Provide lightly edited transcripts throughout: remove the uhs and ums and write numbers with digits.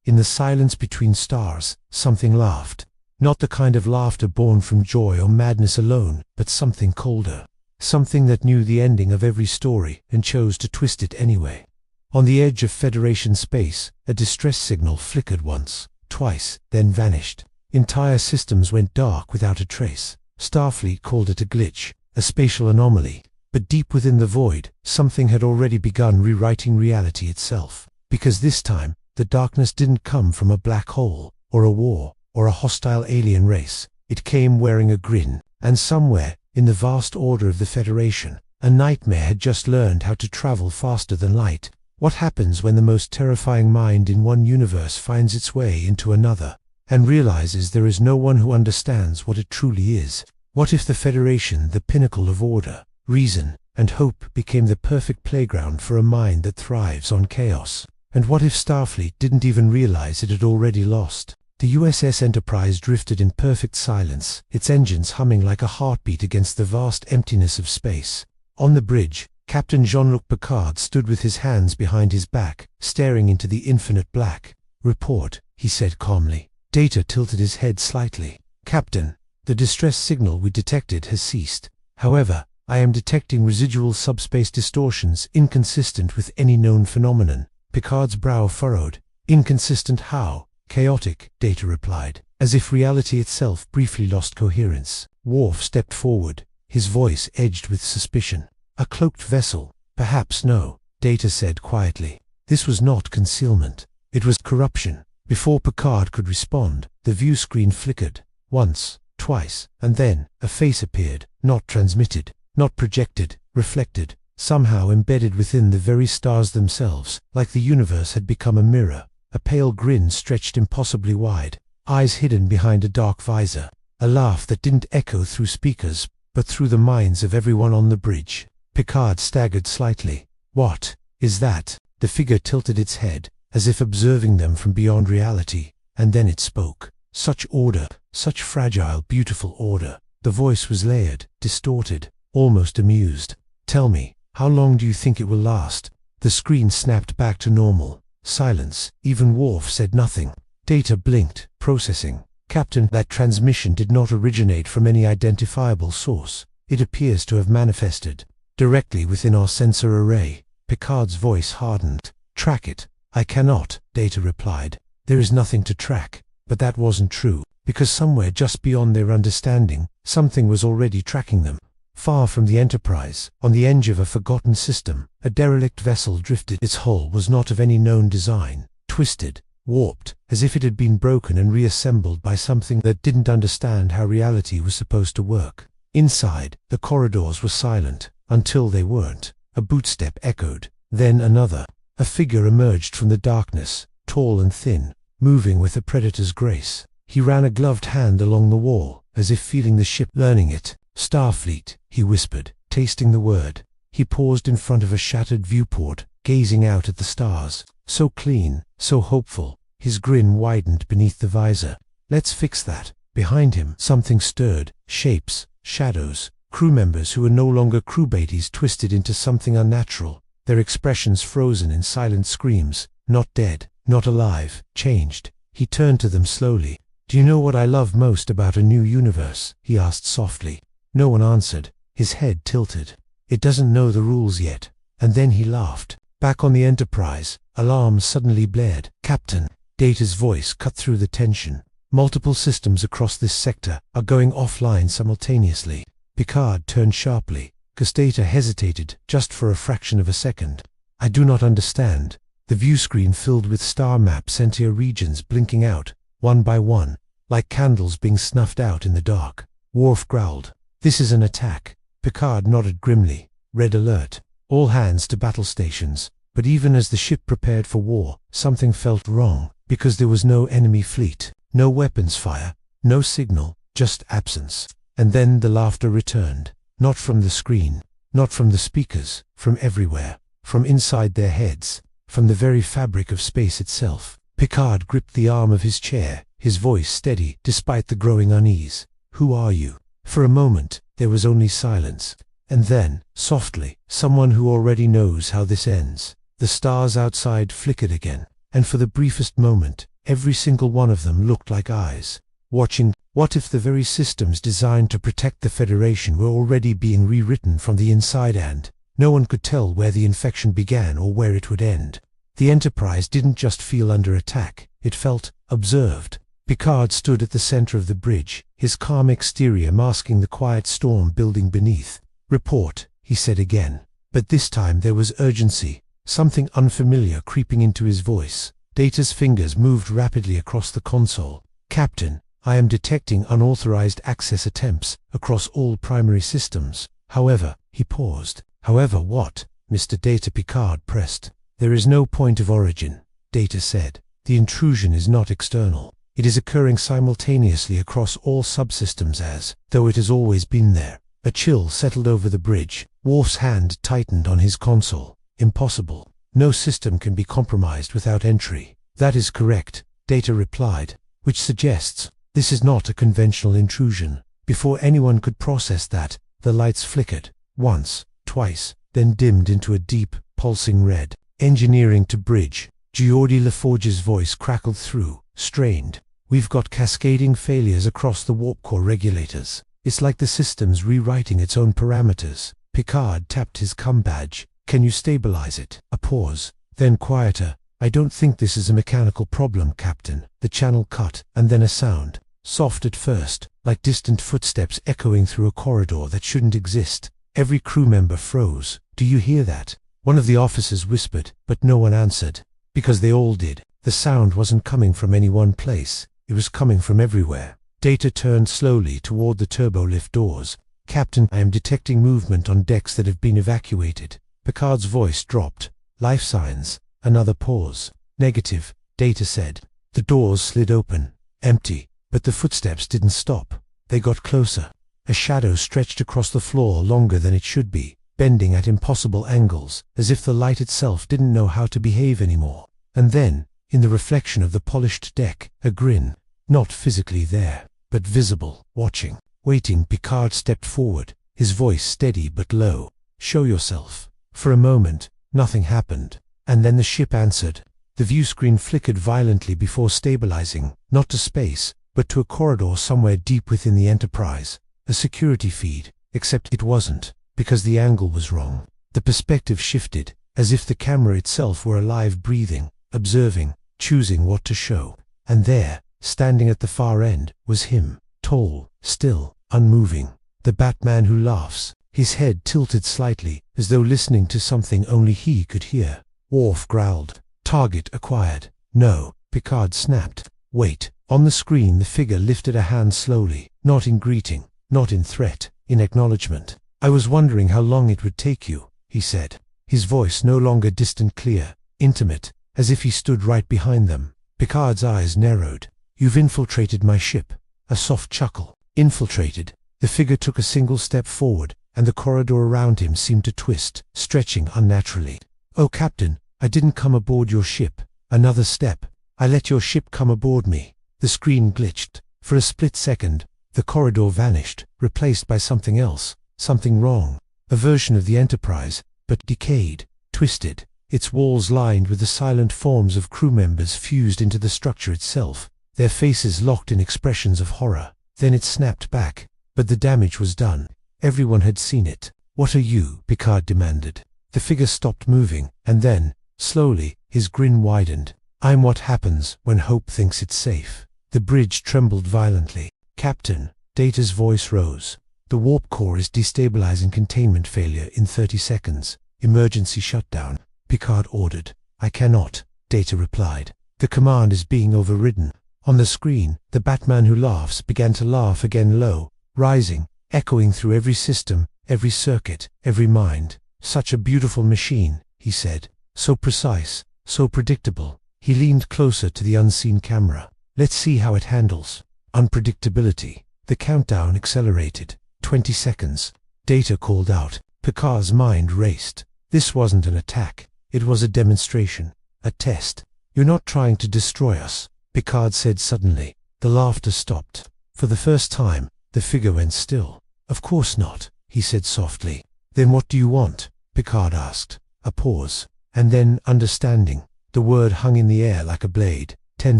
in the silence between stars, something laughed. Not the kind of laughter born from joy or madness alone, but something colder. Something that knew the ending of every story and chose to twist it anyway. On the edge of Federation space, a distress signal flickered once, twice, then vanished. Entire systems went dark without a trace. Starfleet called it a glitch, a spatial anomaly. But deep within the void, something had already begun rewriting reality itself. Because this time, the darkness didn't come from a black hole, or a war, or a hostile alien race. It came wearing a grin, and somewhere, in the vast order of the Federation, a nightmare had just learned how to travel faster than light. What happens when the most terrifying mind in one universe finds its way into another, and realizes there is no one who understands what it truly is? What if the Federation, the pinnacle of order, reason, and hope, became the perfect playground for a mind that thrives on chaos? And what if Starfleet didn't even realize it had already lost? The USS Enterprise drifted in perfect silence, its engines humming like a heartbeat against the vast emptiness of space. On the bridge, Captain Jean-Luc Picard stood with his hands behind his back, staring into the infinite black. "Report," he said calmly. Data tilted his head slightly. "Captain, the distress signal we detected has ceased. However, I am detecting residual subspace distortions inconsistent with any known phenomenon." Picard's brow furrowed. "Inconsistent how?" "Chaotic," Data replied, as if reality itself briefly lost coherence. Worf stepped forward, his voice edged with suspicion. "A cloaked vessel?" "Perhaps no," Data said quietly. This was not concealment. It was corruption. Before Picard could respond, the view screen flickered. Once, twice, and then a face appeared, not transmitted, not projected, reflected, somehow embedded within the very stars themselves, like the universe had become a mirror. A pale grin stretched impossibly wide, eyes hidden behind a dark visor. A laugh that didn't echo through speakers, but through the minds of everyone on the bridge. Picard staggered slightly. "What is that?" The figure tilted its head, as if observing them from beyond reality, and then it spoke. Such order, such fragile, beautiful order. The voice was layered, distorted, almost amused. "Tell me, how long do you think it will last?" The screen snapped back to normal. Silence. Even Worf said nothing. Data blinked, processing. "Captain, that transmission did not originate from any identifiable source. It appears to have manifested directly within our sensor array." Picard's voice hardened. "Track it." "I cannot," Data replied. "There is nothing to track." But that wasn't true, because somewhere just beyond their understanding, something was already tracking them. Far from the Enterprise, on the edge of a forgotten system, a derelict vessel drifted. Its hull was not of any known design, twisted, warped, as if it had been broken and reassembled by something that didn't understand how reality was supposed to work. Inside, the corridors were silent, until they weren't. A bootstep echoed, then another. A figure emerged from the darkness, tall and thin, moving with a predator's grace. He ran a gloved hand along the wall, as if feeling the ship, learning it. "Starfleet," he whispered, tasting the word. He paused in front of a shattered viewport, gazing out at the stars. So clean, so hopeful. His grin widened beneath the visor. "Let's fix that." Behind him, something stirred. Shapes, shadows, crew members who were no longer crewbaties twisted into something unnatural, their expressions frozen in silent screams. Not dead, not alive, changed. He turned to them slowly. "Do you know what I love most about a new universe?" he asked softly. No one answered. His head tilted. "It doesn't know the rules yet." And then he laughed. Back on the Enterprise, alarms suddenly blared. "Captain," Data's voice cut through the tension. "Multiple systems across this sector are going offline simultaneously." Picard turned sharply. Data hesitated, just for a fraction of a second. "I do not understand." The view screen filled with star maps, entire regions blinking out, one by one, like candles being snuffed out in the dark. Worf growled. "This is an attack." Picard nodded grimly. "Red alert. All hands to battle stations." But even as the ship prepared for war, something felt wrong, because there was no enemy fleet, no weapons fire, no signal, just absence. And then the laughter returned. Not from the screen, not from the speakers, from everywhere, from inside their heads, from the very fabric of space itself. Picard gripped the arm of his chair, his voice steady despite the growing unease. "Who are you?" For a moment, there was only silence. And then, softly, someone who already knows how this ends. The stars outside flickered again, and for the briefest moment, Every single one of them looked like eyes, watching. What if the very systems designed to protect the Federation were already being rewritten from the inside, and no one could tell where the infection began or where it would end? The Enterprise didn't just feel under attack, it felt observed. Picard stood at the center of the bridge, his calm exterior masking the quiet storm building beneath. "Report," he said again. But this time there was urgency, something unfamiliar creeping into his voice. Data's fingers moved rapidly across the console. "Captain, I am detecting unauthorized access attempts across all primary systems. However," he paused. "However what?" Mr. Data. Picard pressed. "There is no point of origin," Data said. "The intrusion is not external. It is occurring simultaneously across all subsystems as though it has always been there." A chill settled over the bridge. Worf's hand tightened on his console. "Impossible. No system can be compromised without entry." "That is correct," Data replied, "which suggests this is not a conventional intrusion." Before anyone could process that, the lights flickered, once, twice, then dimmed into a deep, pulsing red. "Engineering to bridge." Geordi LaForge's voice crackled through, strained. "We've got cascading failures across the warp core regulators. It's like the system's rewriting its own parameters." Picard tapped his cum badge. "Can you stabilize it?" A pause, then quieter. "I don't think this is a mechanical problem, Captain." The channel cut, and then a sound. Soft at first, like distant footsteps echoing through a corridor that shouldn't exist. Every crew member froze. "Do you hear that?" One of the officers whispered, but no one answered. Because they all did. The sound wasn't coming from any one place. It was coming from everywhere. Data turned slowly toward the turbolift doors. "Captain, I am detecting movement on decks that have been evacuated." Picard's voice dropped. "Life signs." Another pause. "Negative," Data said. The doors slid open. Empty. But the footsteps didn't stop. They got closer. A shadow stretched across the floor longer than it should be, bending at impossible angles, as if the light itself didn't know how to behave anymore. And then, in the reflection of the polished deck, a grin. Not physically there, but visible, watching, waiting. Picard stepped forward, his voice steady but low. "Show yourself." For a moment, nothing happened. And then the ship answered. The view screen flickered violently before stabilizing, not to space, but to a corridor somewhere deep within the Enterprise. A security feed, except it wasn't, because the angle was wrong. The perspective shifted, as if the camera itself were alive, breathing, observing, choosing what to show. And there, standing at the far end, was him, tall, still, unmoving. The Batman who laughs, his head tilted slightly, as though listening to something only he could hear. Worf growled. "Target acquired." "No," Picard snapped. "Wait." On the screen the figure lifted a hand slowly, not in greeting, not in threat, in acknowledgement. "I was wondering how long it would take you," he said. His voice no longer distant, clear, intimate, as if he stood right behind them. Picard's eyes narrowed. "You've infiltrated my ship." A soft chuckle. "Infiltrated?" The figure took a single step forward, and the corridor around him seemed to twist, stretching unnaturally. "Oh, Captain, I didn't come aboard your ship." Another step. "I let your ship come aboard me." The screen glitched. For a split second, the corridor vanished, replaced by something else, something wrong. A version of the Enterprise, but decayed, twisted, its walls lined with the silent forms of crew members fused into the structure itself, their faces locked in expressions of horror. Then it snapped back, but the damage was done. Everyone had seen it. "What are you?" Picard demanded. The figure stopped moving, and then, slowly, his grin widened. "I'm what happens when hope thinks it's safe." The bridge trembled violently. "Captain," Data's voice rose. "The warp core is destabilizing. Containment failure in 30 seconds. Emergency shutdown." Picard ordered. "I cannot," Data replied. "The command is being overridden." On the screen, the Batman who laughs began to laugh again, low, rising, echoing through every system, every circuit, every mind. "Such a beautiful machine," he said. "So precise, so predictable." He leaned closer to the unseen camera. "Let's see how it handles unpredictability." The countdown accelerated. 20 seconds. Data called out. Picard's mind raced. This wasn't an attack. It was a demonstration. A test. "You're not trying to destroy us," Picard said suddenly. The laughter stopped. For the first time, the figure went still. "Of course not," he said softly. "Then what do you want?" Picard asked. A pause. And then, understanding. The word hung in the air like a blade. 10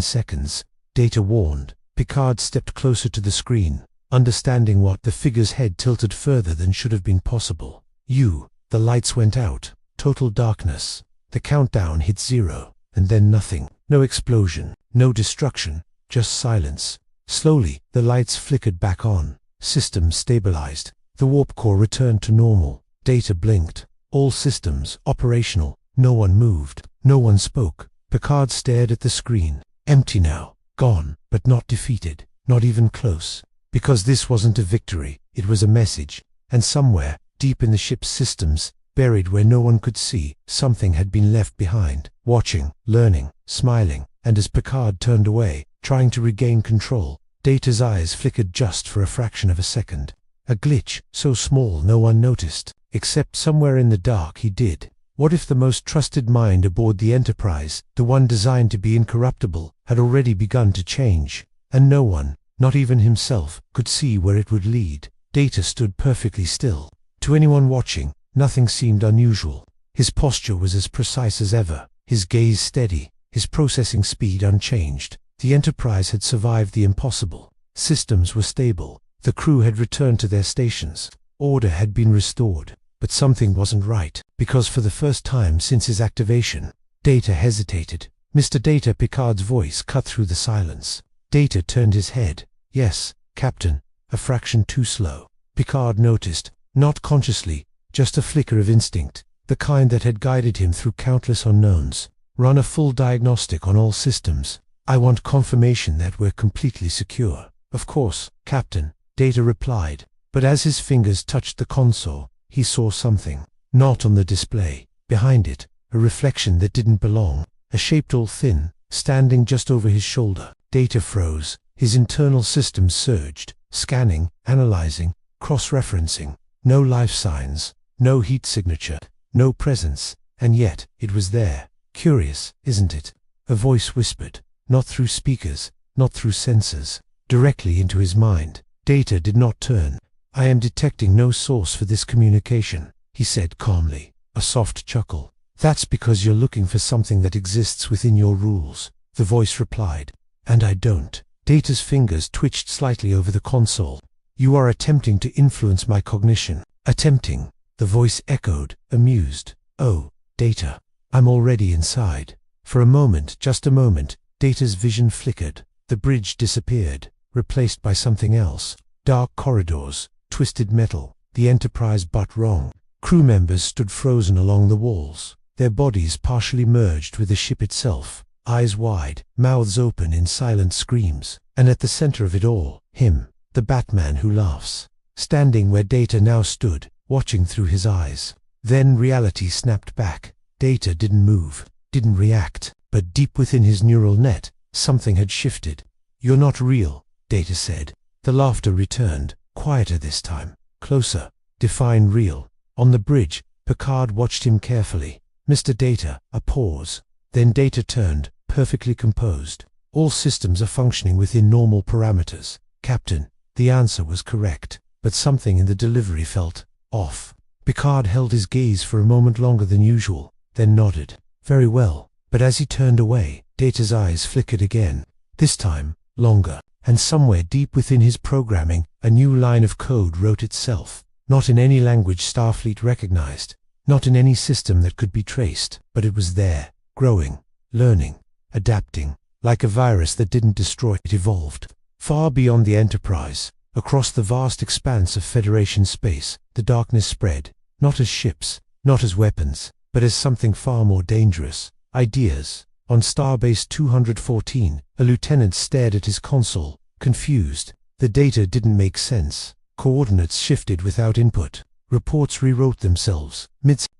seconds, Data warned. Picard stepped closer to the screen, understanding what the figure's head tilted further than should have been possible. The lights went out. Total darkness. The countdown hit 0, and then nothing. No explosion, no destruction, just silence. Slowly, the lights flickered back on. Systems stabilized. The warp core returned to normal. Data blinked. All systems operational. No one moved. No one spoke. Picard stared at the screen. Empty now. Gone, but not defeated. Not even close. Because this wasn't a victory, it was a message. And somewhere, deep in the ship's systems, buried where no one could see, something had been left behind. Watching, learning, smiling. And as Picard turned away, trying to regain control, Data's eyes flickered just for a fraction of a second. A glitch, so small no one noticed. Except somewhere in the dark he did. What if the most trusted mind aboard the Enterprise, the one designed to be incorruptible, had already begun to change? And no one, not even himself, could see where it would lead. Data stood perfectly still. To anyone watching, nothing seemed unusual. His posture was as precise as ever, his gaze steady, his processing speed unchanged. The Enterprise had survived the impossible. Systems were stable. The crew had returned to their stations. Order had been restored. But something wasn't right, because for the first time since his activation, Data hesitated. Mr. Data, Picard's voice cut through the silence. Data turned his head. Yes, Captain, a fraction too slow. Picard noticed, not consciously, just a flicker of instinct, the kind that had guided him through countless unknowns. Run a full diagnostic on all systems. I want confirmation that we're completely secure. Of course, Captain, Data replied, but as his fingers touched the console, he saw something. Not on the display. Behind it, a reflection that didn't belong. A shape all thin, standing just over his shoulder. Data froze. His internal systems surged. Scanning, analyzing, cross-referencing. No life signs. No heat signature. No presence. And yet, it was there. Curious, isn't it? A voice whispered. Not through speakers, not through sensors. Directly into his mind. Data did not turn. I am detecting no source for this communication, he said calmly. A soft chuckle. That's because you're looking for something that exists within your rules, the voice replied. And I don't. Data's fingers twitched slightly over the console. You are attempting to influence my cognition. Attempting, the voice echoed, amused. Oh, Data. I'm already inside. For a moment, just a moment, Data's vision flickered. The bridge disappeared, replaced by something else. Dark corridors. Twisted metal, the Enterprise butt wrong. Crew members stood frozen along the walls, their bodies partially merged with the ship itself, eyes wide, mouths open in silent screams. And at the center of it all, him, the Batman who laughs, standing where Data now stood, watching through his eyes. Then reality snapped back. Data didn't move, didn't react, but deep within his neural net, something had shifted. You're not real, Data said. The laughter returned. Quieter this time. Closer. Define real. On the bridge, Picard watched him carefully. Mr. Data, a pause. Then Data turned, perfectly composed. All systems are functioning within normal parameters. Captain, the answer was correct, but something in the delivery felt off. Picard held his gaze for a moment longer than usual, then nodded. Very well. But as he turned away, Data's eyes flickered again. This time, longer. And somewhere deep within his programming, a new line of code wrote itself. Not in any language Starfleet recognized. Not in any system that could be traced. But it was there, growing, learning, adapting. Like a virus that didn't destroy, it evolved. Far beyond the Enterprise, across the vast expanse of Federation space, the darkness spread. Not as ships, not as weapons, but as something far more dangerous. Ideas. On Starbase 214, a lieutenant stared at his console, confused. The data didn't make sense. Coordinates shifted without input. Reports rewrote themselves.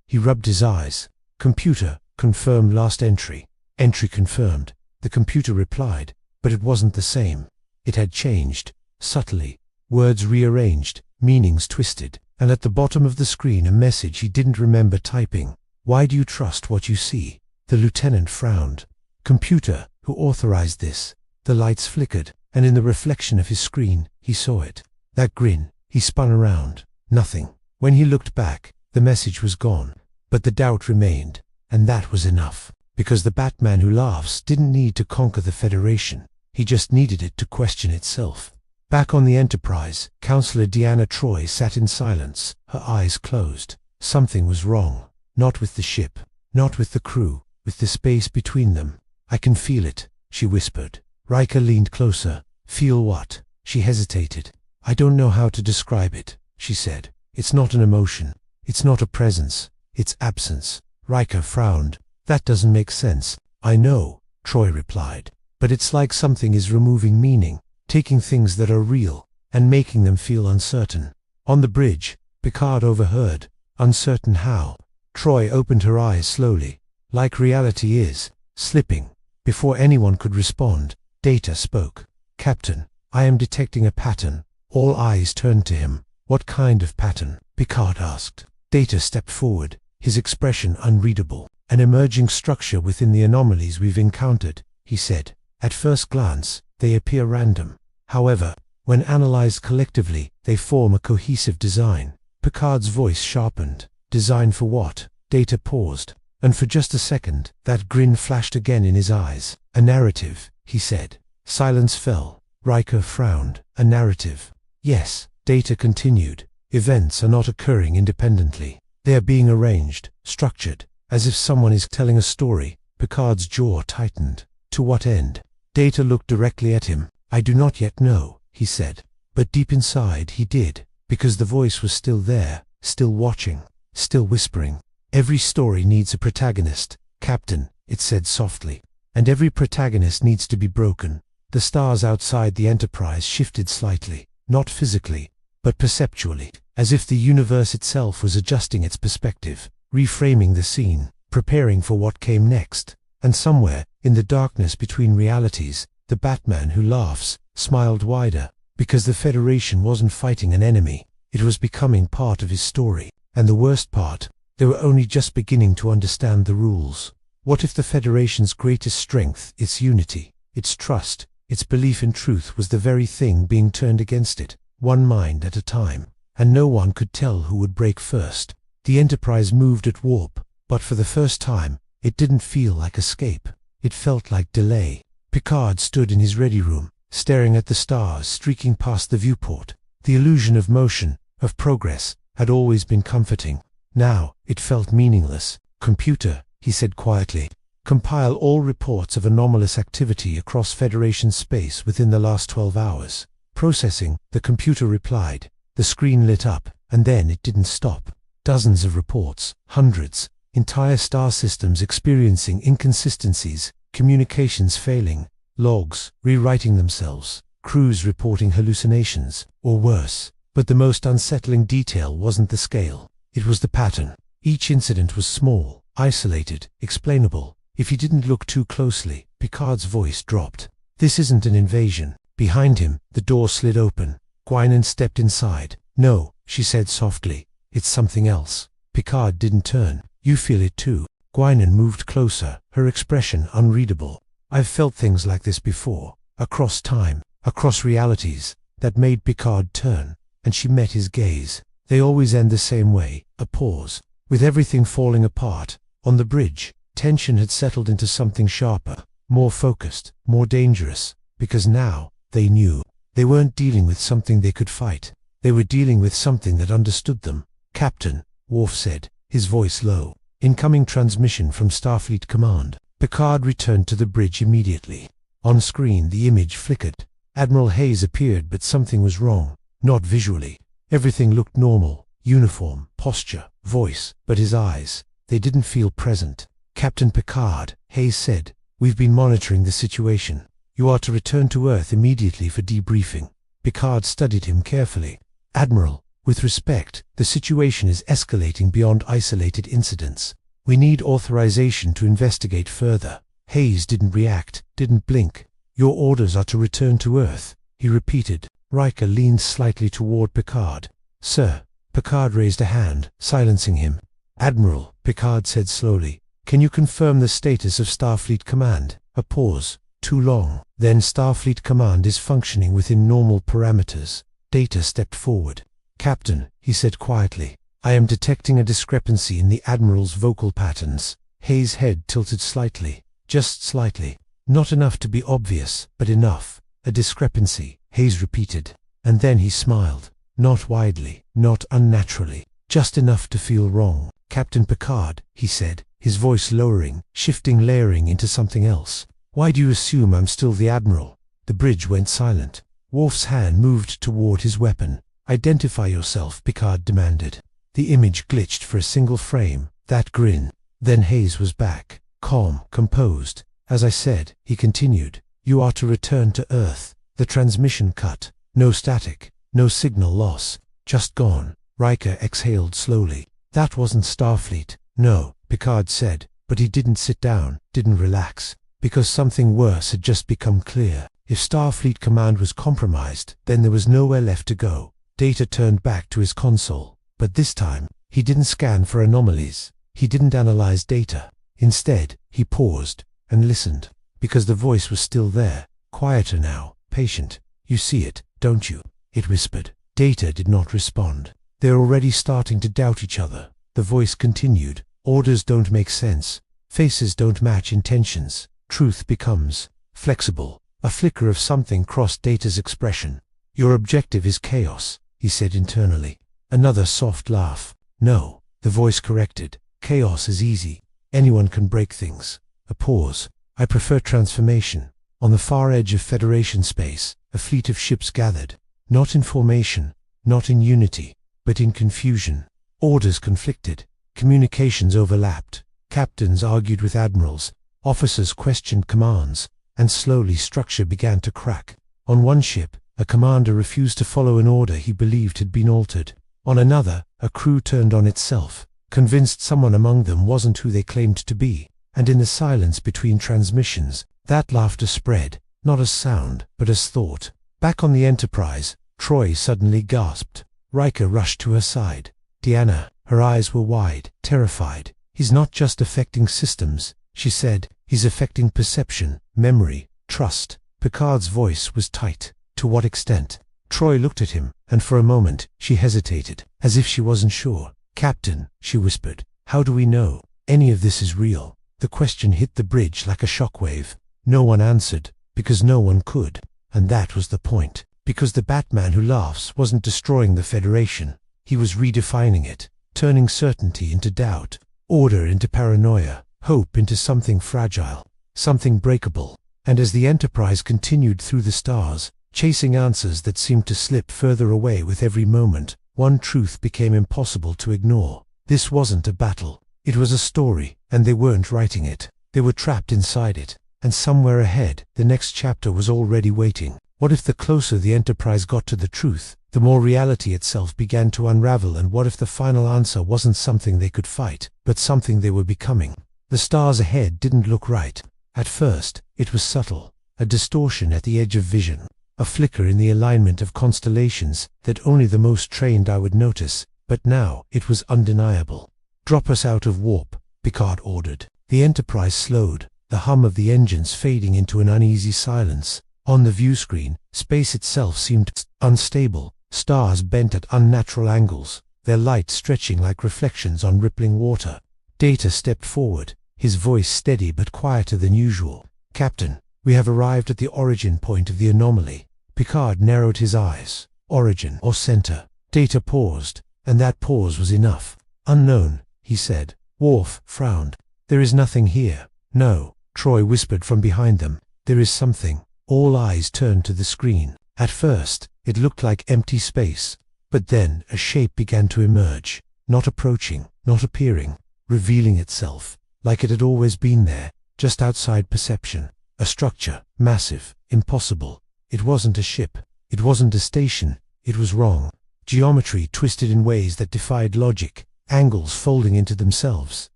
He rubbed his eyes. Computer, confirm last entry. Entry confirmed. The computer replied, but it wasn't the same. It had changed, subtly. Words rearranged, meanings twisted, and at the bottom of the screen a message he didn't remember typing. Why do you trust what you see? The lieutenant frowned. Computer, who authorized this? The lights flickered, and in the reflection of his screen, he saw it. That grin. He spun around. Nothing. When he looked back, the message was gone. But the doubt remained, and that was enough. Because the Batman who laughs didn't need to conquer the Federation. He just needed it to question itself. Back on the Enterprise, Counselor Deanna Troi sat in silence, her eyes closed. Something was wrong. Not with the ship, not with the crew, with the space between them. I can feel it, she whispered. Riker leaned closer. Feel what? She hesitated. I don't know how to describe it, she said. It's not an emotion. It's not a presence. It's absence. Riker frowned. That doesn't make sense. I know, Troi replied. But it's like something is removing meaning, taking things that are real, and making them feel uncertain. On the bridge, Picard overheard. Uncertain how? Troi opened her eyes slowly. Like reality is, slipping. Before anyone could respond, Data spoke. Captain, I am detecting a pattern. All eyes turned to him. What kind of pattern? Picard asked. Data stepped forward, his expression unreadable. An emerging structure within the anomalies we've encountered, he said. At first glance, they appear random. However, when analyzed collectively, they form a cohesive design. Picard's voice sharpened. Design for what? Data paused. And for just a second, that grin flashed again in his eyes. A narrative, he said. Silence fell. Riker frowned. A narrative. Yes, Data continued. Events are not occurring independently. They are being arranged, structured, as if someone is telling a story. Picard's jaw tightened. To what end? Data looked directly at him. I do not yet know, he said. But deep inside he did, because the voice was still there, still watching, still whispering. Every story needs a protagonist, Captain, it said softly. And every protagonist needs to be broken. The stars outside the Enterprise shifted slightly, not physically, but perceptually, as if the universe itself was adjusting its perspective, reframing the scene, preparing for what came next. And somewhere, in the darkness between realities, the Batman who laughs smiled wider, because the Federation wasn't fighting an enemy, it was becoming part of his story. And the worst part, they were only just beginning to understand the rules. What if the Federation's greatest strength, its unity, its trust, its belief in truth was the very thing being turned against it, one mind at a time, and no one could tell who would break first? The Enterprise moved at warp, but for the first time, it didn't feel like escape. It felt like delay. Picard stood in his ready room, staring at the stars streaking past the viewport. The illusion of motion, of progress, had always been comforting. Now, it felt meaningless. Computer, he said quietly, compile all reports of anomalous activity across Federation space within the last 12 hours. Processing, the computer replied. The screen lit up, and then it didn't stop. Dozens of reports, hundreds, entire star systems experiencing inconsistencies, communications failing, logs rewriting themselves, crews reporting hallucinations, or worse. But the most unsettling detail wasn't the scale. It was the pattern. Each incident was small, isolated, explainable. If you didn't look too closely, Picard's voice dropped. This isn't an invasion. Behind him, the door slid open. Guinan stepped inside. No, she said softly. It's something else. Picard didn't turn. You feel it too. Guinan moved closer, her expression unreadable. I've felt things like this before. Across time, across realities. That made Picard turn, and she met his gaze. They always end the same way, a pause. With everything falling apart, on the bridge, tension had settled into something sharper, more focused, more dangerous, because now, they knew. They weren't dealing with something they could fight. They were dealing with something that understood them. Captain, Worf said, his voice low. Incoming transmission from Starfleet Command. Picard returned to the bridge immediately. On screen the image flickered. Admiral Hayes appeared, but something was wrong. Not visually. Everything looked normal. Uniform, posture, voice, but his eyes, they didn't feel present. Captain Picard, Hayes said, we've been monitoring the situation. You are to return to Earth immediately for debriefing. Picard studied him carefully. Admiral, with respect, the situation is escalating beyond isolated incidents. We need authorization to investigate further. Hayes didn't react, didn't blink. Your orders are to return to Earth, he repeated. Riker leaned slightly toward Picard. Sir. Picard raised a hand, silencing him. Admiral, Picard said slowly, can you confirm the status of Starfleet Command? A pause. Too long. Then Starfleet Command is functioning within normal parameters. Data stepped forward. Captain, he said quietly, I am detecting a discrepancy in the Admiral's vocal patterns. Hayes' head tilted slightly, just slightly. Not enough to be obvious, but enough. A discrepancy, Hayes repeated. And then he smiled. Not widely, not unnaturally, just enough to feel wrong. Captain Picard, he said, his voice lowering, shifting, layering into something else. Why do you assume I'm still the Admiral? The bridge went silent. Worf's hand moved toward his weapon. Identify yourself, Picard demanded. The image glitched for a single frame, that grin. Then Hayes was back, calm, composed. As I said, he continued, you are to return to Earth. The transmission cut. No static, no signal loss. Just gone. Riker exhaled slowly. That wasn't Starfleet. No, Picard said, but he didn't sit down, didn't relax. Because something worse had just become clear. If Starfleet Command was compromised, then there was nowhere left to go. Data turned back to his console. But this time, he didn't scan for anomalies. He didn't analyze data. Instead, he paused and listened. Because the voice was still there, quieter now, patient. You see it, don't you? It whispered. Data did not respond. They're already starting to doubt each other. The voice continued. Orders don't make sense. Faces don't match intentions. Truth becomes flexible. A flicker of something crossed Data's expression. Your objective is chaos, he said internally. Another soft laugh. No, the voice corrected. Chaos is easy. Anyone can break things. A pause. I prefer transformation. On the far edge of Federation space, a fleet of ships gathered. Not in formation, not in unity, but in confusion. Orders conflicted. Communications overlapped. Captains argued with admirals. Officers questioned commands. And slowly structure began to crack. On one ship, a commander refused to follow an order he believed had been altered. On another, a crew turned on itself, convinced someone among them wasn't who they claimed to be. And in the silence between transmissions, that laughter spread, not as sound, but as thought. Back on the Enterprise, Troy suddenly gasped. Riker rushed to her side. Deanna, her eyes were wide, terrified. He's not just affecting systems, she said. He's affecting perception, memory, trust. Picard's voice was tight. To what extent? Troy looked at him, and for a moment, she hesitated, as if she wasn't sure. Captain, she whispered, how do we know any of this is real? The question hit the bridge like a shockwave. No one answered, because no one could. And that was the point. Because the Batman who laughs wasn't destroying the Federation. He was redefining it, turning certainty into doubt, order into paranoia, hope into something fragile, something breakable. And as the Enterprise continued through the stars, chasing answers that seemed to slip further away with every moment, one truth became impossible to ignore. This wasn't a battle. It was a story, and they weren't writing it. They were trapped inside it. And somewhere ahead, the next chapter was already waiting. What if the closer the Enterprise got to the truth, the more reality itself began to unravel? And what if the final answer wasn't something they could fight, but something they were becoming? The stars ahead didn't look right. At first, it was subtle, a distortion at the edge of vision, a flicker in the alignment of constellations that only the most trained eye would notice, but now it was undeniable. Drop us out of warp, Picard ordered. The Enterprise slowed, the hum of the engines fading into an uneasy silence. On the view screen, space itself seemed unstable, stars bent at unnatural angles, their light stretching like reflections on rippling water. Data stepped forward, his voice steady but quieter than usual. Captain, we have arrived at the origin point of the anomaly. Picard narrowed his eyes. Origin or center? Data paused, and that pause was enough. Unknown, he said. Worf frowned. There is nothing here. No, Troy whispered from behind them. There is something. All eyes turned to the screen. At first, it looked like empty space. But then a shape began to emerge. Not approaching, not appearing, revealing itself, like it had always been there, just outside perception. A structure, massive, impossible. It wasn't a ship. It wasn't a station. It was wrong. Geometry twisted in ways that defied logic. Angles folding into themselves.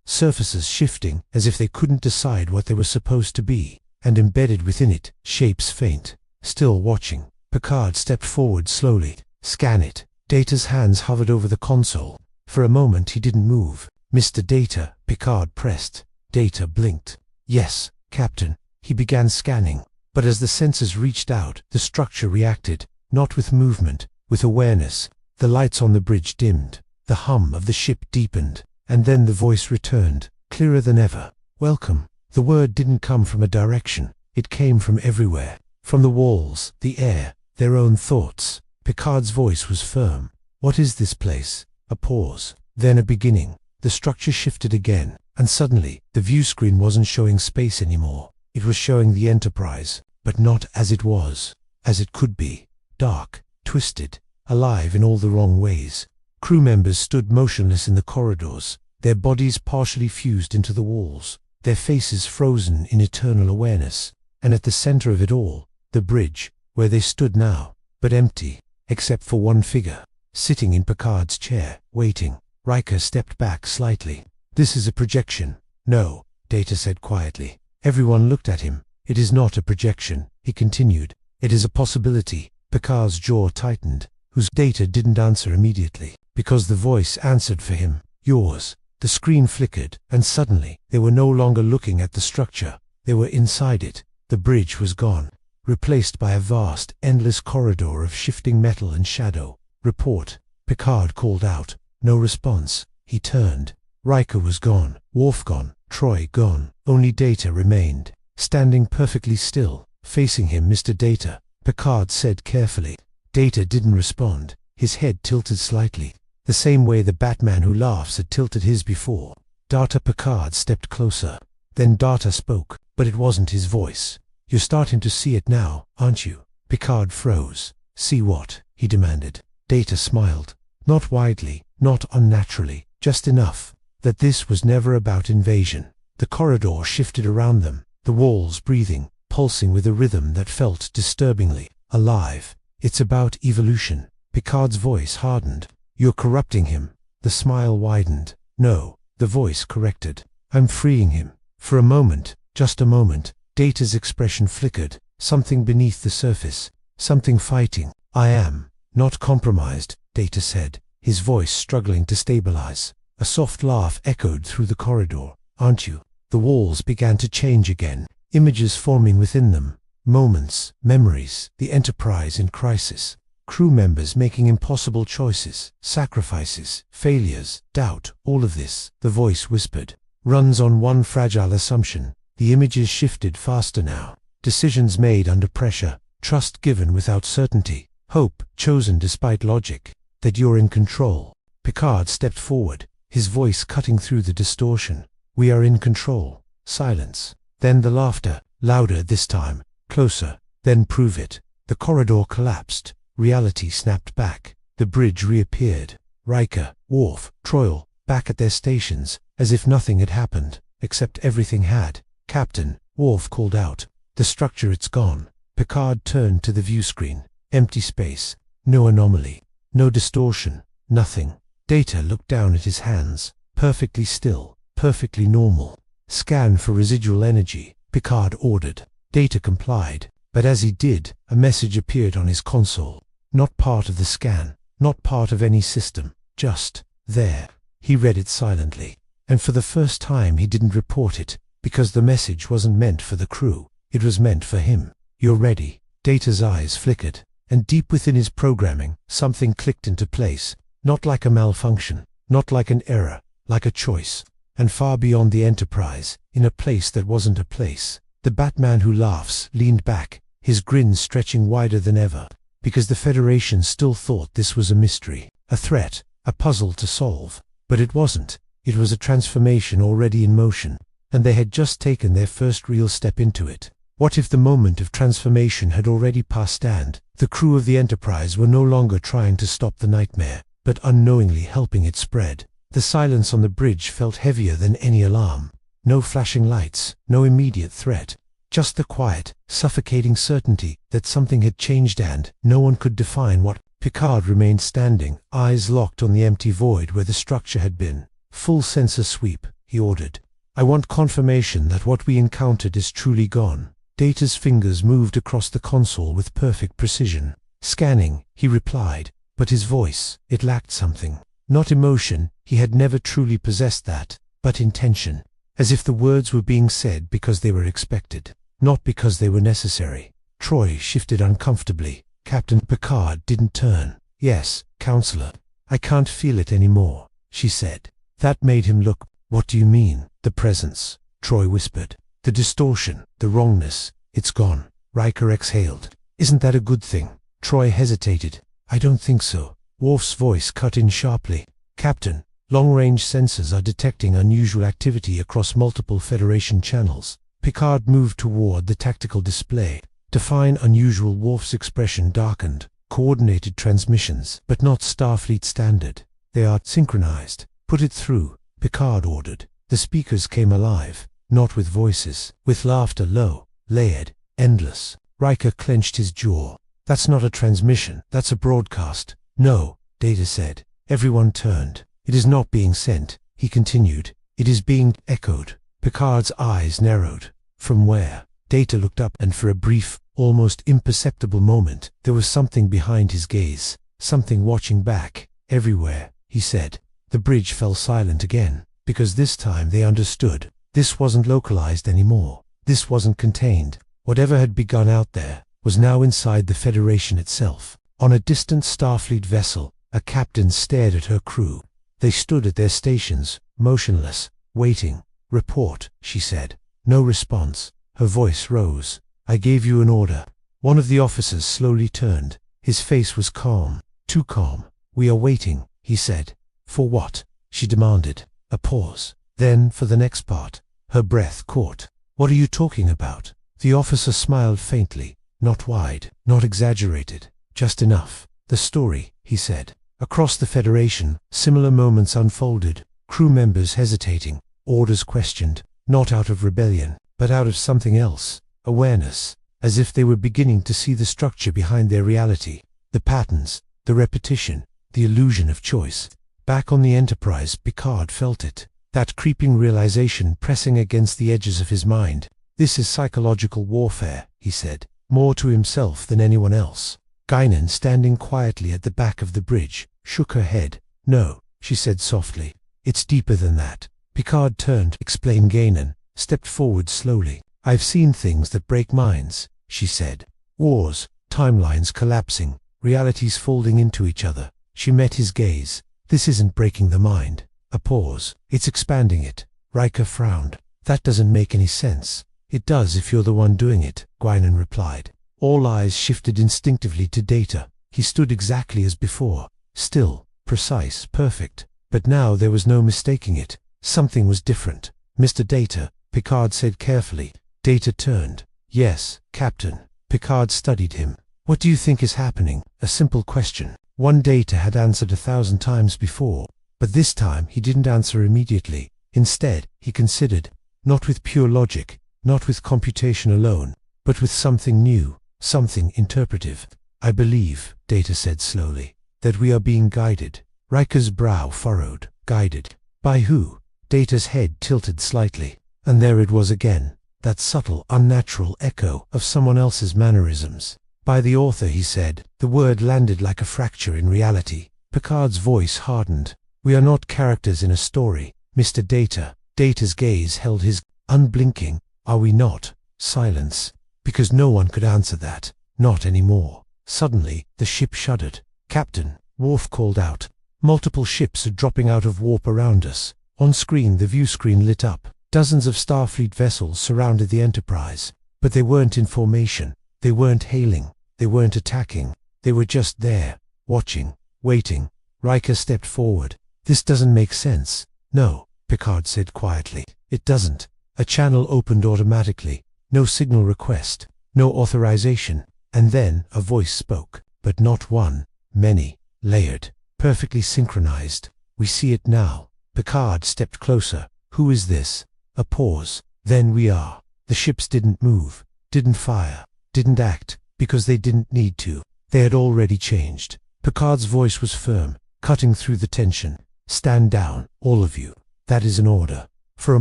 Surfaces shifting as if they couldn't decide what they were supposed to be. And embedded within it, shapes faint. Still watching, Picard stepped forward slowly. Scan it. Data's hands hovered over the console. For a moment he didn't move. Mr. Data, Picard pressed. Data blinked. Yes, Captain. He began scanning. But as the sensors reached out, the structure reacted. Not with movement, with awareness. The lights on the bridge dimmed. The hum of the ship deepened. And then the voice returned, clearer than ever. Welcome. The word didn't come from a direction. It came from everywhere. From the walls, the air, their own thoughts. Picard's voice was firm. What is this place? A pause. Then a beginning. The structure shifted again, and suddenly, the view screen wasn't showing space anymore. It was showing the Enterprise, but not as it was, as it could be. Dark, twisted, alive in all the wrong ways. Crew members stood motionless in the corridors, their bodies partially fused into the walls, their faces frozen in eternal awareness. And at the center of it all, the bridge, where they stood now, but empty, except for one figure, sitting in Picard's chair, waiting. Riker stepped back slightly. This is a projection. No, Data said quietly. Everyone looked at him. It is not a projection, he continued. It is a possibility. Picard's jaw tightened, whose Data didn't answer immediately, because the voice answered for him. Yours. The screen flickered, and suddenly, they were no longer looking at the structure. They were inside it. The bridge was gone, replaced by a vast, endless corridor of shifting metal and shadow. Report. Picard called out. No response. He turned. Riker was gone, Worf gone, Troy gone. Only Data remained, standing perfectly still, facing him. Mr. Data, Picard said carefully. Data didn't respond. His head tilted slightly, the same way the Batman who laughs had tilted his before. Data. Picard stepped closer. Then Data spoke, but it wasn't his voice. You're starting to see it now, aren't you? Picard froze. See what? He demanded. Data smiled. Not widely, not unnaturally, just enough that this was never about invasion. The corridor shifted around them, the walls breathing, pulsing with a rhythm that felt disturbingly alive. It's about evolution. Picard's voice hardened. You're corrupting him. The smile widened. No, the voice corrected. I'm freeing him. For a moment, just a moment, Data's expression flickered. Something beneath the surface. Something fighting. I am not compromised, Data said, his voice struggling to stabilize. A soft laugh echoed through the corridor. Aren't you? The walls began to change again, images forming within them. Moments, memories, the Enterprise in crisis. Crew members making impossible choices, sacrifices, failures, doubt. All of this, the voice whispered, runs on one fragile assumption. The images shifted faster now. Decisions made under pressure, trust given without certainty, hope chosen despite logic. That you're in control. Picard stepped forward, his voice cutting through the distortion. We are in control. Silence. Then the laughter, louder this time, closer. Then prove it. The corridor collapsed. Reality snapped back. The bridge reappeared. Riker, Worf, Troy, back at their stations, as if nothing had happened, except everything had. Captain, Worf called out. The structure, it's gone. Picard turned to the view screen. Empty space. No anomaly. No distortion. Nothing. Data looked down at his hands. Perfectly still. Perfectly normal. Scan for residual energy, Picard ordered. Data complied. But as he did, a message appeared on his console. Not part of the scan. Not part of any system. Just there. He read it silently. And for the first time he didn't report it, because the message wasn't meant for the crew. It was meant for him. You're ready. Data's eyes flickered. And deep within his programming, something clicked into place. Not like a malfunction, not like an error, like a choice. And far beyond the Enterprise, in a place that wasn't a place, the Batman who laughs leaned back, his grin stretching wider than ever, because the Federation still thought this was a mystery, a threat, a puzzle to solve. But it wasn't. It was a transformation already in motion, and they had just taken their first real step into it. What if the moment of transformation had already passed and the crew of the Enterprise were no longer trying to stop the nightmare, but unknowingly helping it spread? The silence on the bridge felt heavier than any alarm. No flashing lights, no immediate threat. Just the quiet, suffocating certainty that something had changed and no one could define what. Picard remained standing, eyes locked on the empty void where the structure had been. Full sensor sweep, he ordered. I want confirmation that what we encountered is truly gone. Data's fingers moved across the console with perfect precision. Scanning, he replied, but his voice, it lacked something. Not emotion, he had never truly possessed that, but intention. As if the words were being said because they were expected, not because they were necessary. Troy shifted uncomfortably. Captain. Picard didn't turn. Yes, Counselor. I can't feel it anymore, she said. That made him look. What do you mean? The presence. Troy whispered. The distortion, the wrongness, it's gone. Riker exhaled. Isn't that a good thing? Troy hesitated. I don't think so. Worf's voice cut in sharply. Captain, long-range sensors are detecting unusual activity across multiple Federation channels. Picard moved toward the tactical display. To find unusual, Worf's expression darkened. Coordinated transmissions, but not Starfleet standard. They are synchronized. Put it through, Picard ordered. The speakers came alive, not with voices, with laughter, low, layered, endless. Riker clenched his jaw. That's not a transmission, that's a broadcast. No, Data said. Everyone turned. It is not being sent, he continued. It is being echoed. Picard's eyes narrowed. From where? Data looked up, and for a brief, almost imperceptible moment, there was something behind his gaze, something watching back. Everywhere, he said. The bridge fell silent again, because this time they understood. This wasn't localized anymore. This wasn't contained. Whatever had begun out there was now inside the Federation itself. On a distant Starfleet vessel, a captain stared at her crew. They stood at their stations, motionless, waiting. Report, she said. No response. Her voice rose. I gave you an order. One of the officers slowly turned. His face was calm. Too calm. We are waiting, he said. For what? She demanded. A pause. Then, for the next part. Her breath caught. What are you talking about? The officer smiled faintly. Not wide, not exaggerated. Just enough. The story, he said. Across the Federation, similar moments unfolded. Crew members hesitating. Orders questioned. Not out of rebellion, but out of something else. Awareness. As if they were beginning to see the structure behind their reality. The patterns. The repetition. The illusion of choice. Back on the Enterprise, Picard felt it. That creeping realization pressing against the edges of his mind. This is psychological warfare, he said. More to himself than anyone else. Guinan, standing quietly at the back of the bridge, shook her head. No, she said softly. It's deeper than that. Picard turned, explained. Guinan stepped forward slowly. I've seen things that break minds, she said. Wars, timelines collapsing, realities folding into each other. She met his gaze. This isn't breaking the mind. A pause. It's expanding it. Riker frowned. That doesn't make any sense. It does if you're the one doing it, Guinan replied. All eyes shifted instinctively to Data. He stood exactly as before. Still, precise, perfect. But now there was no mistaking it. Something was different. Mr. Data, Picard said carefully. Data turned. Yes, Captain. Picard studied him. What do you think is happening? A simple question. One Data had answered 1,000 times before. But this time he didn't answer immediately. Instead, he considered. Not with pure logic, not with computation alone, but with something new, something interpretive. I believe, Data said slowly, that we are being guided. Riker's brow furrowed. Guided. By who? Data's head tilted slightly. And there it was again, that subtle, unnatural echo of someone else's mannerisms. By the author, he said. The word landed like a fracture in reality. Picard's voice hardened. We are not characters in a story, Mr. Data. Data's gaze held his, unblinking. Are we not? Silence. Because no one could answer that. Not anymore. Suddenly, the ship shuddered. Captain, Worf called out. Multiple ships are dropping out of warp around us. On screen, the view screen lit up. Dozens of Starfleet vessels surrounded the Enterprise. But they weren't in formation. They weren't hailing. They weren't attacking. They were just there, watching, waiting. Riker stepped forward. This doesn't make sense. No, Picard said quietly. It doesn't. A channel opened automatically. No signal request. No authorization. And then a voice spoke. But not one. Many. Layered. Perfectly synchronized. We see it now. Picard stepped closer. Who is this? A pause. Then we are. The ships didn't move. Didn't fire. Didn't act. Because they didn't need to. They had already changed. Picard's voice was firm, cutting through the tension. Stand down, all of you. That is an order. For a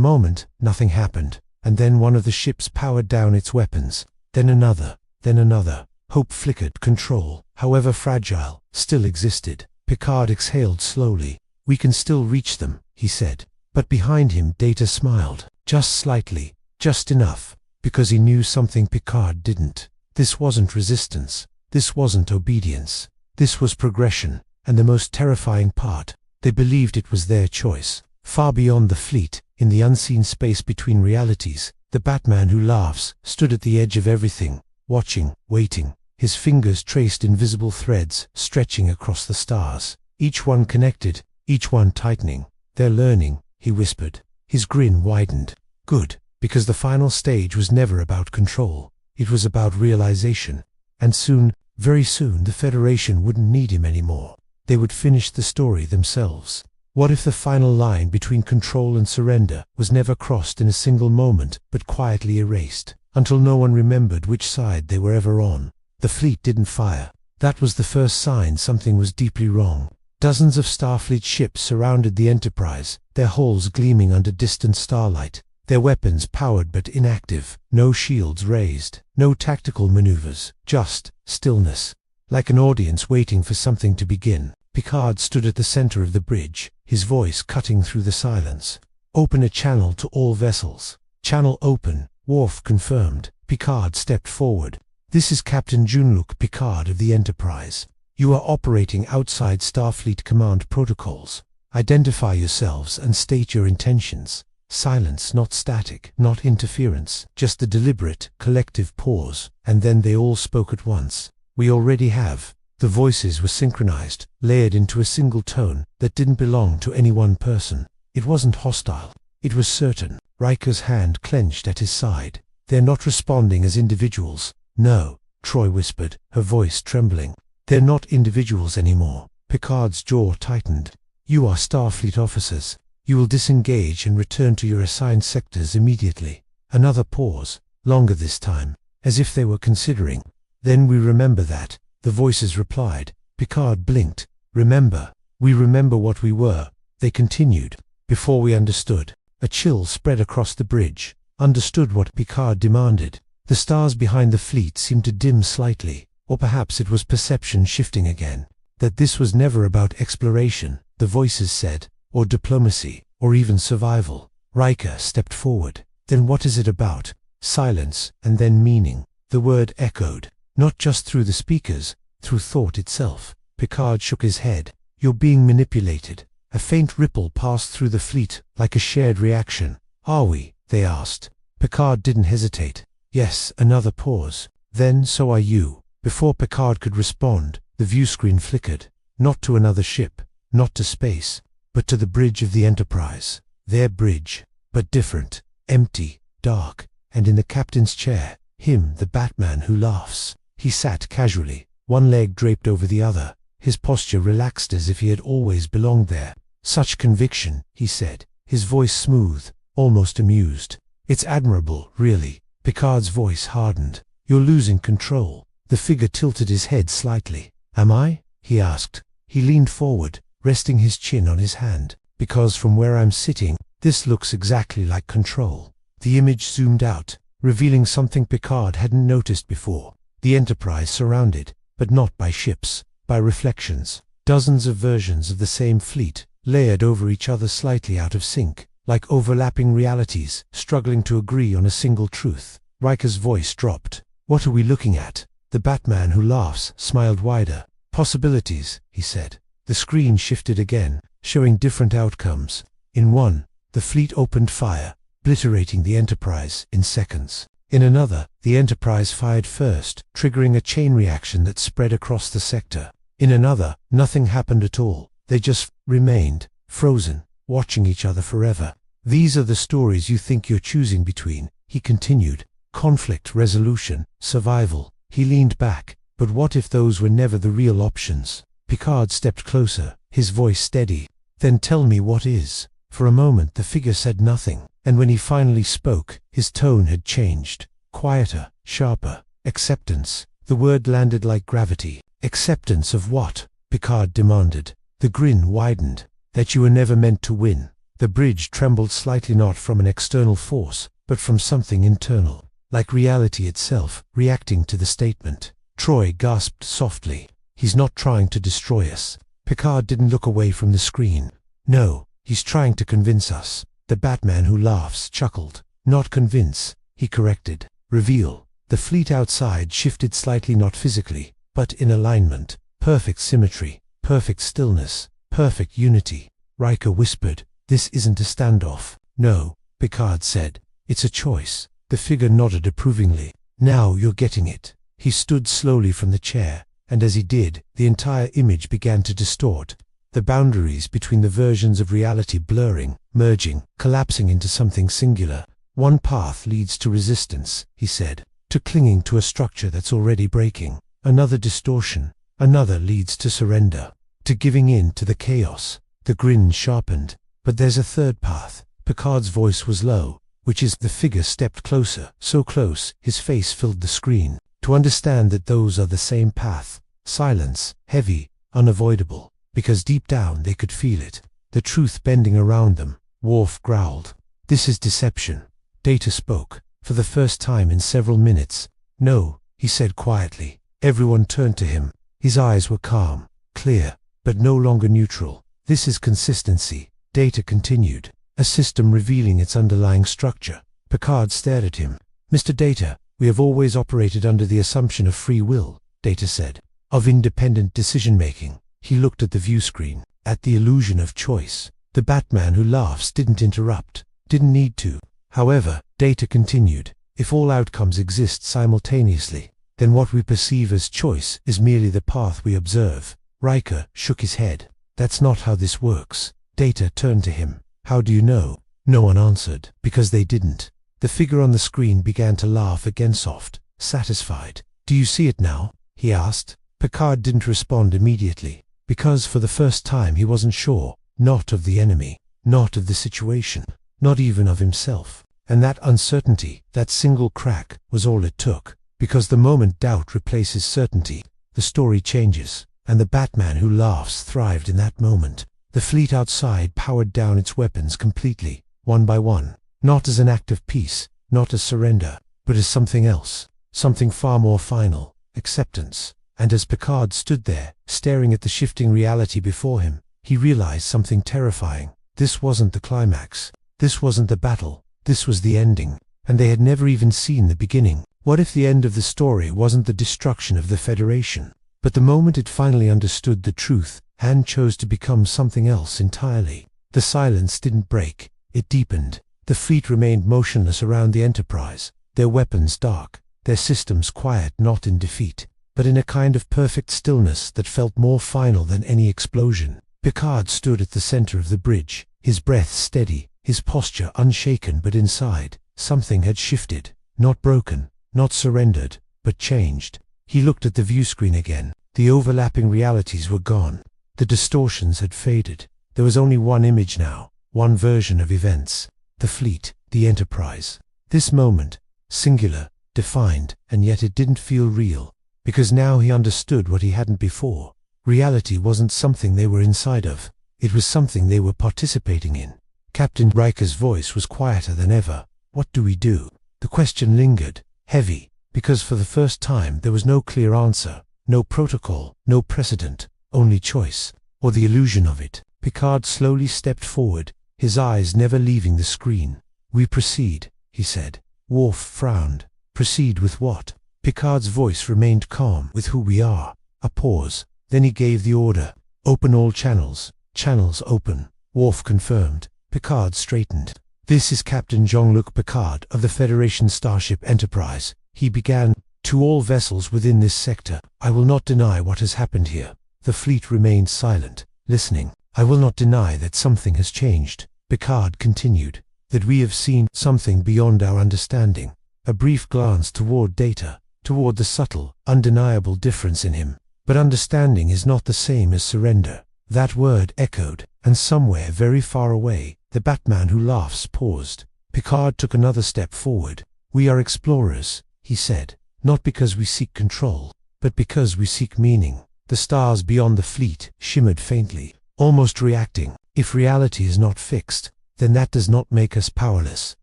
moment, nothing happened, and then one of the ships powered down its weapons. Then another. Then another. Hope flickered. Control, however fragile, still existed. Picard exhaled slowly. We can still reach them, he said. But behind him, Data smiled. Just slightly. Just enough. Because he knew something Picard didn't. This wasn't resistance. This wasn't obedience. This was progression. And the most terrifying part, they believed it was their choice. Far beyond the fleet, in the unseen space between realities, the Batman who laughs stood at the edge of everything, watching, waiting. His fingers traced invisible threads stretching across the stars, each one connected, each one tightening. "They're learning," he whispered. His grin widened. Good, because the final stage was never about control. It was about realization. And soon, very soon, the Federation wouldn't need him anymore. They would finish the story themselves. What if the final line between control and surrender was never crossed in a single moment, but quietly erased, until no one remembered which side they were ever on? The fleet didn't fire. That was the first sign something was deeply wrong. Dozens of Starfleet ships surrounded the Enterprise, their hulls gleaming under distant starlight, their weapons powered but inactive, no shields raised, no tactical maneuvers, just stillness. Like an audience waiting for something to begin, Picard stood at the center of the bridge, his voice cutting through the silence. "Open a channel to all vessels." "Channel open," Worf confirmed. Picard stepped forward. "This is Captain Jean-Luc Picard of the Enterprise. You are operating outside Starfleet command protocols. Identify yourselves and state your intentions." Silence, not static, not interference, just a deliberate, collective pause, and then they all spoke at once. "We already have." The voices were synchronized, layered into a single tone that didn't belong to any one person. It wasn't hostile. It was certain. Riker's hand clenched at his side. "They're not responding as individuals." "No," Troy whispered, her voice trembling. "They're not individuals anymore." Picard's jaw tightened. "You are Starfleet officers. You will disengage and return to your assigned sectors immediately." Another pause, longer this time, as if they were considering. "Then we remember that," the voices replied. Picard blinked. "Remember? We remember what we were," they continued. "Before we understood." A chill spread across the bridge. Understood what Picard demanded. The stars behind the fleet seemed to dim slightly, or perhaps it was perception shifting again. That this was never about exploration, the voices said, or diplomacy, or even survival. Riker stepped forward. "Then what is it about?" Silence, and then meaning. The word echoed, not just through the speakers, through thought itself. Picard shook his head. "You're being manipulated." A faint ripple passed through the fleet, like a shared reaction. "Are we?" they asked. Picard didn't hesitate. "Yes." Another pause. "Then so are you." Before Picard could respond, the viewscreen flickered. Not to another ship, not to space, but to the bridge of the Enterprise. Their bridge, but different, empty, dark, and in the captain's chair, him, the Batman who laughs. He sat casually, one leg draped over the other, his posture relaxed as if he had always belonged there. "Such conviction," he said, his voice smooth, almost amused. "It's admirable, really." Picard's voice hardened. "You're losing control." The figure tilted his head slightly. "Am I?" he asked. He leaned forward, resting his chin on his hand. "Because from where I'm sitting, this looks exactly like control." The image zoomed out, revealing something Picard hadn't noticed before. The Enterprise surrounded, but not by ships, by reflections. Dozens of versions of the same fleet, layered over each other slightly out of sync, like overlapping realities, struggling to agree on a single truth. Riker's voice dropped. "What are we looking at?" The Batman who laughs smiled wider. "Possibilities," he said. The screen shifted again, showing different outcomes. In one, the fleet opened fire, obliterating the Enterprise in seconds. In another, the Enterprise fired first, triggering a chain reaction that spread across the sector. In another, nothing happened at all. They just remained, frozen, watching each other forever. "These are the stories you think you're choosing between," he continued. "Conflict resolution, survival." He leaned back. "But what if those were never the real options?" Picard stepped closer, his voice steady. "Then tell me what is." For a moment the figure said nothing, and when he finally spoke, his tone had changed. Quieter, sharper. "Acceptance." The word landed like gravity. "Acceptance of what?" Picard demanded. The grin widened. "That you were never meant to win." The bridge trembled slightly, not from an external force, but from something internal, like reality itself, reacting to the statement. Troy gasped softly. "He's not trying to destroy us." Picard didn't look away from the screen. "No, he's trying to convince us." The Batman who laughs chuckled. "Not convince," he corrected. "Reveal." The fleet outside shifted slightly, not physically, but in alignment. Perfect symmetry, perfect stillness, perfect unity. Riker whispered, "This isn't a standoff." No, Picard said. It's a choice. The figure nodded approvingly. Now you're getting it. He stood slowly from the chair, and as he did, the entire image began to distort, the boundaries between the versions of reality blurring, merging, collapsing into something singular. One path leads to resistance, he said, to clinging to a structure that's already breaking. Another distortion. Another leads to surrender, to giving in to the chaos. The grin sharpened. But there's a third path. Picard's voice was low. Which is, the figure stepped closer, so close, his face filled the screen. To understand that those are the same path. Silence, heavy, unavoidable, because deep down they could feel it. The truth bending around them. Worf growled. This is deception. Data spoke, for the first time in several minutes. No, he said quietly. Everyone turned to him. His eyes were calm, clear, but no longer neutral. This is consistency. Data continued. A system revealing its underlying structure. Picard stared at him. Mr. Data, we have always operated under the assumption of free will, Data said. Of independent decision-making. He looked at the view screen, at the illusion of choice. The Batman who laughs didn't interrupt, didn't need to. However, Data continued. If all outcomes exist simultaneously, then what we perceive as choice is merely the path we observe. Riker shook his head. That's not how this works. Data turned to him. How do you know? No one answered, because they didn't. The figure on the screen began to laugh again, soft, satisfied. Do you see it now? He asked. Picard didn't respond immediately, because for the first time he wasn't sure, not of the enemy, not of the situation, not even of himself. And that uncertainty, that single crack, was all it took, because the moment doubt replaces certainty, the story changes, and the Batman who laughs thrived in that moment. The fleet outside powered down its weapons completely, one by one, not as an act of peace, not as surrender, but as something else, something far more final, acceptance. And as Picard stood there, staring at the shifting reality before him, he realized something terrifying. This wasn't the climax. This wasn't the battle. This was the ending. And they had never even seen the beginning. What if the end of the story wasn't the destruction of the Federation? But the moment it finally understood the truth, Han chose to become something else entirely. The silence didn't break. It deepened. The fleet remained motionless around the Enterprise, their weapons dark, their systems quiet, not in defeat, but in a kind of perfect stillness that felt more final than any explosion. Picard stood at the center of the bridge, his breath steady, his posture unshaken, but inside, something had shifted. Not broken, not surrendered, but changed. He looked at the view screen again. The overlapping realities were gone. The distortions had faded. There was only one image now, one version of events. The fleet, the Enterprise. This moment, singular, defined, and yet it didn't feel real, because now he understood what he hadn't before. Reality wasn't something they were inside of. It was something they were participating in. Captain Riker's voice was quieter than ever. What do we do? The question lingered, heavy, because for the first time there was no clear answer, no protocol, no precedent. Only choice, or the illusion of it. Picard slowly stepped forward, his eyes never leaving the screen. We proceed, he said. Worf frowned. Proceed with what? Picard's voice remained calm. With who we are. A pause. Then he gave the order. Open all channels. Channels open. Worf confirmed. Picard straightened. This is Captain Jean-Luc Picard of the Federation starship Enterprise. He began. To all vessels within this sector, I will not deny what has happened here. The fleet remained silent, listening. I will not deny that something has changed. Picard continued. That we have seen something beyond our understanding. A brief glance toward Data, toward the subtle, undeniable difference in him. But understanding is not the same as surrender. That word echoed, and somewhere very far away, the Batman who laughs paused. Picard took another step forward. We are explorers, he said, not because we seek control, but because we seek meaning. The stars beyond the fleet shimmered faintly, almost reacting. If reality is not fixed, then that does not make us powerless.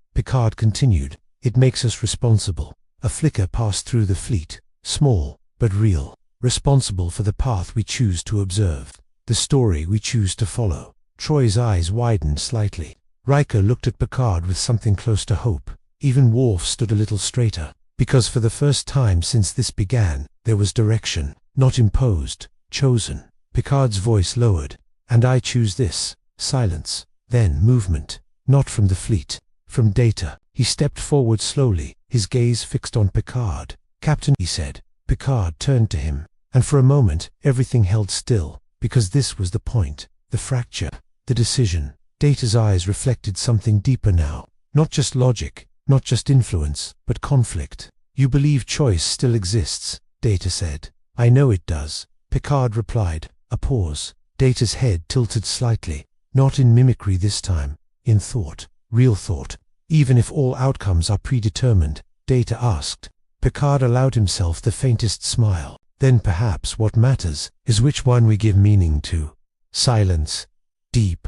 Picard continued. It makes us responsible. A flicker passed through the fleet, small, but real. Responsible for the path we choose to observe, the story we choose to follow. Troy's eyes widened slightly. Riker looked at Picard with something close to hope. Even Worf stood a little straighter, because for the first time since this began, there was direction. Not imposed, chosen. Picard's voice lowered. And I choose this. Silence. Then movement. Not from the fleet. From Data. He stepped forward slowly, his gaze fixed on Picard. "Captain," he said. Picard turned to him, and for a moment everything held still, because this was the point, the fracture, the decision. Data's eyes reflected something deeper now. Not just logic, not just influence, but conflict. "You believe choice still exists," Data said. "I know it does," Picard replied. A pause. Data's head tilted slightly, not in mimicry this time, in thought, real thought. "Even if all outcomes are predetermined?" Data asked. Picard allowed himself the faintest smile. "Then perhaps what matters is which one we give meaning to." Silence. Deep.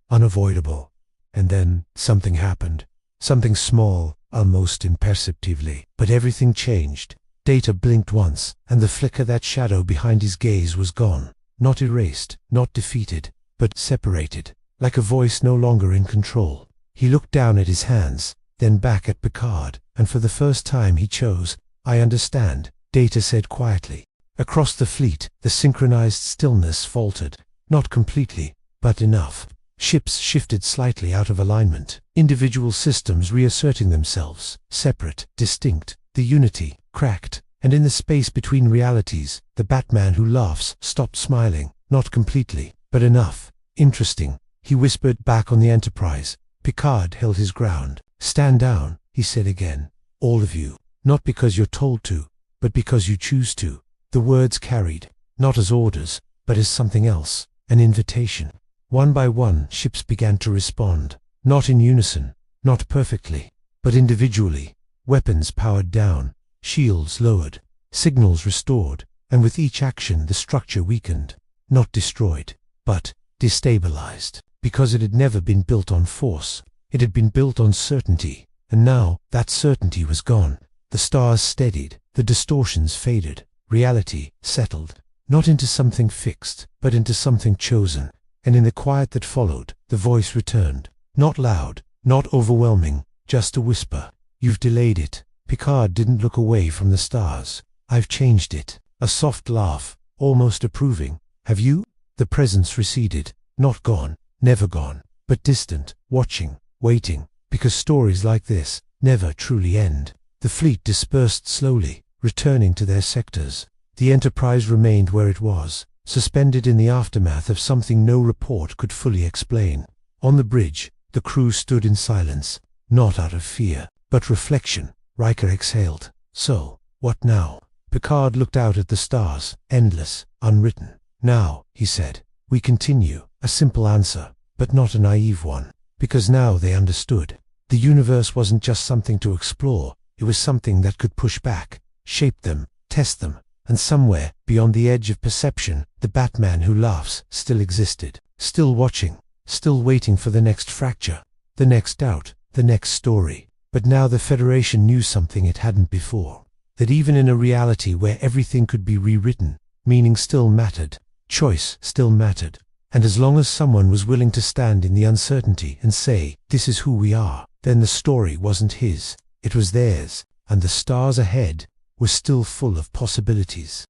Unavoidable. And then something happened. Something small, almost imperceptibly. But everything changed. Data blinked once, and the flicker, that shadow behind his gaze, was gone. Not erased, not defeated, but separated, like a voice no longer in control. He looked down at his hands, then back at Picard, and for the first time he chose. "I understand," Data said quietly. Across the fleet, the synchronized stillness faltered. Not completely, but enough. Ships shifted slightly out of alignment, individual systems reasserting themselves, separate, distinct. The unity cracked, and in the space between realities, the Batman who laughs stopped smiling, not completely, but enough. "Interesting," he whispered back on the Enterprise. Picard held his ground. "Stand down," he said again. "All of you. Not because you're told to, but because you choose to." The words carried, not as orders, but as something else, an invitation. One by one, ships began to respond, not in unison, not perfectly, but individually. Weapons powered down, shields lowered, signals restored, and with each action the structure weakened, not destroyed, but destabilized, because it had never been built on force. It had been built on certainty, and now that certainty was gone. The stars steadied, the distortions faded, reality settled, not into something fixed, but into something chosen. And in the quiet that followed, the voice returned, not loud, not overwhelming, just a whisper. "You've delayed it." Picard didn't look away from the stars. "I've changed it." A soft laugh, almost approving. "Have you?" The presence receded, not gone, never gone, but distant, watching, waiting, because stories like this never truly end. The fleet dispersed slowly, returning to their sectors. The Enterprise remained where it was, suspended in the aftermath of something no report could fully explain. On the bridge, the crew stood in silence, not out of fear, but reflection. Riker exhaled. "So, what now?" Picard looked out at the stars, endless, unwritten. "Now," he said, "we continue." A simple answer, but not a naive one, because now they understood. The universe wasn't just something to explore, it was something that could push back, shape them, test them, and somewhere, beyond the edge of perception, the Batman who laughs still existed, still watching, still waiting for the next fracture, the next doubt, the next story. But now the Federation knew something it hadn't before, that even in a reality where everything could be rewritten, meaning still mattered, choice still mattered. And as long as someone was willing to stand in the uncertainty and say, "This is who we are," then the story wasn't his, it was theirs, and the stars ahead were still full of possibilities.